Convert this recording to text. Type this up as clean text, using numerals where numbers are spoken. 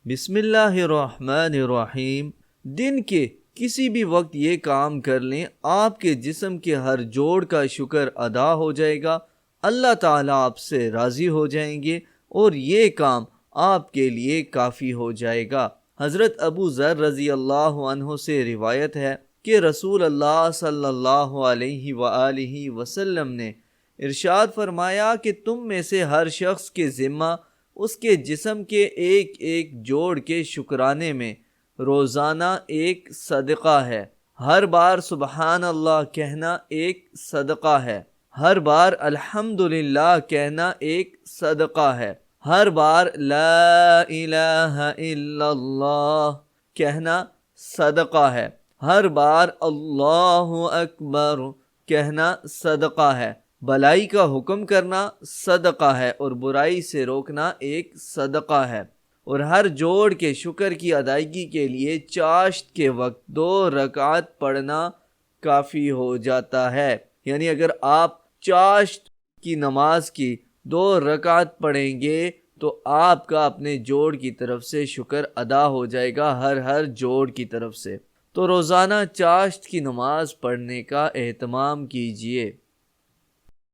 بسم اللہ الرحمن الرحیم۔ دن کے کسی بھی وقت یہ کام کر لیں، آپ کے جسم کے ہر جوڑ کا شکر ادا ہو جائے گا، اللہ تعالیٰ آپ سے راضی ہو جائیں گے اور یہ کام آپ کے لیے کافی ہو جائے گا۔ حضرت ابو ذر رضی اللہ عنہ سے روایت ہے کہ رسول اللہ صلی اللہ علیہ وآلہ وسلم نے ارشاد فرمایا کہ تم میں سے ہر شخص کے ذمہ اس کے جسم کے ایک ایک جوڑ کے شکرانے میں روزانہ ایک صدقہ ہے۔ ہر بار سبحان اللہ کہنا ایک صدقہ ہے، ہر بار الحمدللہ کہنا ایک صدقہ ہے، ہر بار لا الہ الا اللہ کہنا صدقہ ہے، ہر بار اللہ اکبر کہنا صدقہ ہے، بھلائی کا حکم کرنا صدقہ ہے اور برائی سے روکنا ایک صدقہ ہے، اور ہر جوڑ کے شکر کی ادائیگی کے لیے چاشت کے وقت 2 رکعت پڑھنا کافی ہو جاتا ہے۔ یعنی اگر آپ چاشت کی نماز کی 2 رکعت پڑھیں گے تو آپ کا اپنے جوڑ کی طرف سے شکر ادا ہو جائے گا، ہر جوڑ کی طرف سے۔ تو روزانہ چاشت کی نماز پڑھنے کا اہتمام کیجیے۔